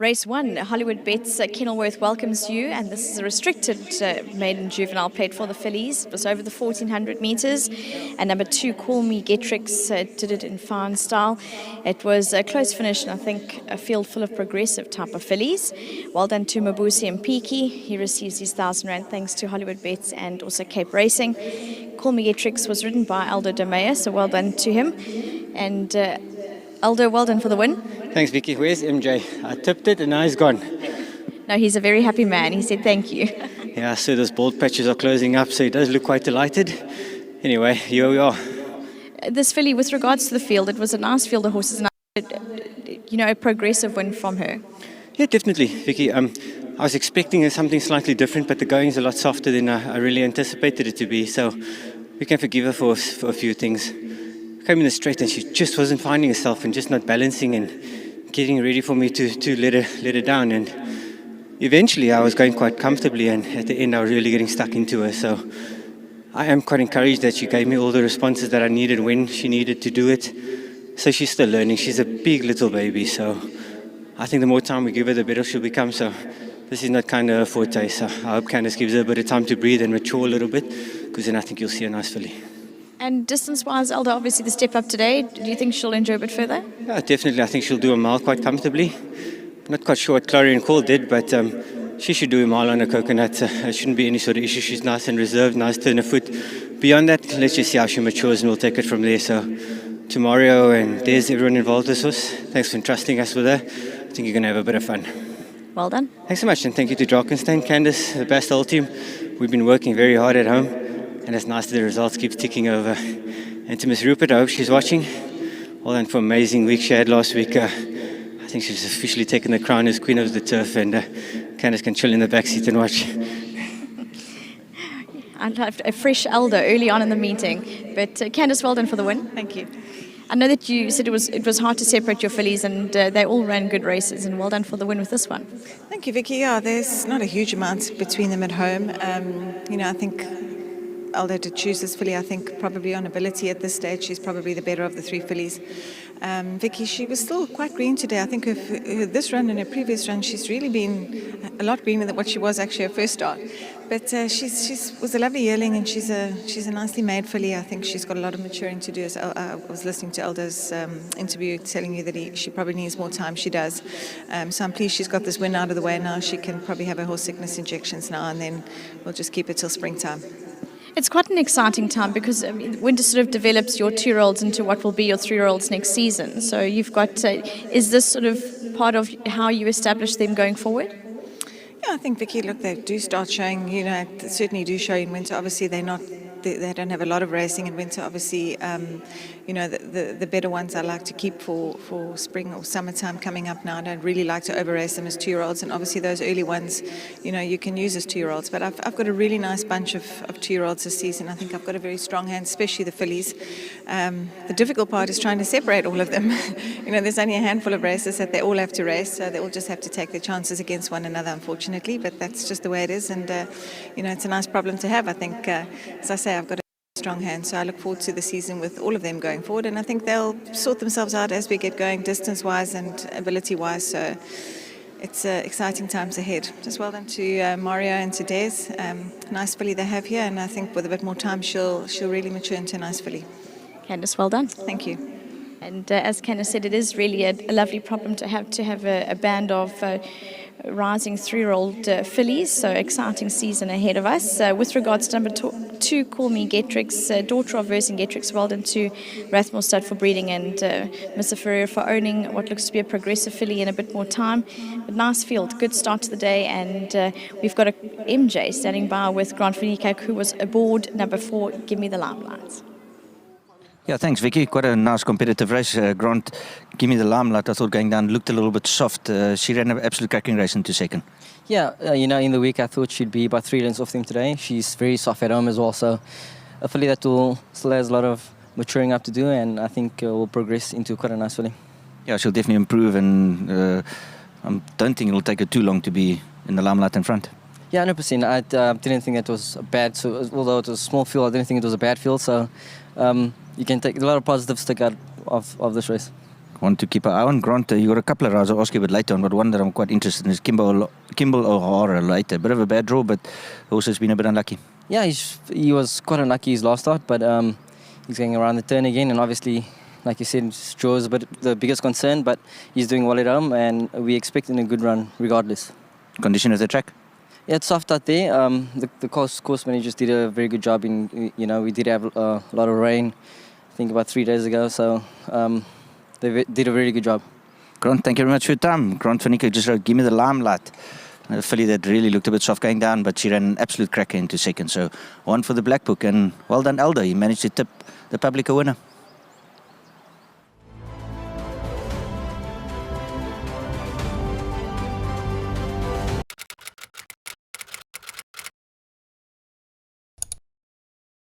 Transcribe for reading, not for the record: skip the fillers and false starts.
Race 1, Hollywoodbets Kenilworth welcomes you, and this is a restricted maiden juvenile plate for the fillies. It was over the 1400 metres, and number 2, CALLMEGETRIX, did it in fine style. It was a close finish, and I think a field full of progressive type of fillies. Well done to Mabusi and Peaky. He receives his R1,000 thanks to Hollywoodbets and also Cape Racing. CALLMEGETRIX was ridden by Aldo De Meyer, so well done to him. And Aldo, well done for the win. Thanks, Vicky. Where's MJ? I tipped it and now he's gone. No, he's a very happy man. He said thank you. Yeah, so those bald patches are closing up, so he does look quite delighted. Anyway, here we are. This filly, with regards to the field, it was a nice field of horses, and a progressive win from her. Yeah, definitely, Vicky. I was expecting something slightly different, but the going's a lot softer than I really anticipated it to be, so we can forgive her for a few things. Came in the straight and she just wasn't finding herself and just not balancing and getting ready for me to let her down. And eventually I was going quite comfortably, and at the end I was really getting stuck into her. So I am quite encouraged that she gave me all the responses that I needed when she needed to do it. So she's still learning. She's a big little baby, so I think the more time we give her, the better she'll become. So this is not kind of a forte, so I hope Candice gives her a bit of time to breathe and mature a little bit, because then I think you'll see a nice filly. And distance-wise, Aldo, obviously the step up today, do you think she'll enjoy a bit further? Yeah, definitely. I think she'll do a mile quite comfortably. Not quite sure what Clarion Call did, but she should do a mile on a coconut. It shouldn't be any sort of issue. She's nice and reserved, nice turn of foot. Beyond that, let's just see how she matures and we'll take it from there. So to Mario and there's everyone involved with us. Thanks for entrusting us with her. I think you're going to have a bit of fun. Well done. Thanks so much, and thank you to Drakenstein, Candice, the best whole team. We've been working very hard at home, and it's nice that the results keep ticking over. And to Miss Rupert, I hope she's watching. Well done for an amazing week she had last week. I think she's officially taken the crown as Queen of the Turf, and Candice can chill in the backseat and watch. I'd have a fresh Aldo early on in the meeting, but Candice, well done for the win. Thank you. I know that you said it was hard to separate your fillies, and they all ran good races, and well done for the win with this one. Thank you, Vicky. Yeah, there's not a huge amount between them at home. I think Aldo did choose this filly. I think probably on ability at this stage, she's probably the better of the three fillies. Vicky, she was still quite green today. I think this run and her previous run, she's really been a lot greener than what she was actually her first start. But she was a lovely yearling, and she's a nicely made filly. I think she's got a lot of maturing to do. I was listening to Aldo's interview telling you that she probably needs more time. She does. So I'm pleased she's got this win out of the way now. She can probably have her horse sickness injections now, and then we'll just keep it till springtime. It's quite an exciting time because winter sort of develops your 2-year-olds into what will be your 3-year-olds next season. So you've got, is this sort of part of how you establish them going forward? Yeah, I think, Vicky, look, they do start showing, certainly do show in winter. Obviously, they don't have a lot of racing in winter. Obviously, the better ones I like to keep for spring or summertime coming up now. I don't really like to over-race them as 2-year-olds. And obviously, those early ones, you can use as 2-year-olds. But I've got a really nice bunch of 2-year-olds this season. I think I've got a very strong hand, especially the fillies. The difficult part is trying to separate all of them. There's only a handful of races that they all have to race. So they all just have to take their chances against one another, unfortunately. But that's just the way it is. And, it's a nice problem to have. I think, as I say, I've got a strong hand, so I look forward to the season with all of them going forward, and I think they'll sort themselves out as we get going, distance-wise and ability-wise, so it's exciting times ahead. Just well done to Mario and to Des. Nice filly they have here, and I think with a bit more time she'll really mature into a nice filly. Candice, well done. Thank you. And as Candice said, it is really a lovely problem to have a band of rising 3-year-old fillies, so exciting season ahead of us. With regards to number 2, CALLMEGETRIX, daughter of Vercingetrix, well done to Rathmore Stud for breeding, and Mr. Ferreira for owning what looks to be a progressive filly in a bit more time. But nice field, good start to the day, and we've got a MJ standing by with Grant Verniekerk, who was aboard number 4, Give Me the Limelight. Yeah, thanks, Vicky. Quite a nice competitive race. Grant, Give Me the Limelight, I thought going down looked a little bit soft. She ran an absolute cracking race into second. Yeah, in the week I thought she'd be about 3 lengths off them today. She's very soft at home as well, so a filly that still has a lot of maturing up to do, and I think will progress into quite a nice filly. Yeah, she'll definitely improve, and I don't think it'll take her too long to be in the limelight in front. Yeah, 100%. I didn't think it was bad. So although it was a small field, I didn't think it was a bad field. So you can take a lot of positives to take out of this race. want to keep an eye on. Grant, you got a couple of rounds I'll ask you a bit later on, but one that I'm quite interested in is Kimball O'Hara later. A bit of a bad draw, but also has been a bit unlucky. Yeah, he was quite unlucky his last start, but he's going around the turn again, and obviously, like you said, draw is the biggest concern, but he's doing well at home, and we expecting a good run regardless. Condition of the track? Yeah, it's soft out there. The course managers did a very good job we did have a lot of rain, I think about 3 days ago, so they did a very good job. Grant, thank you very much for your time. Grant van Niekerk just wrote, give me the limelight. A filly that really looked a bit soft going down, but she ran an absolute cracker into second. So one for the Black Book, and well done, Elder. He managed to tip the public a winner.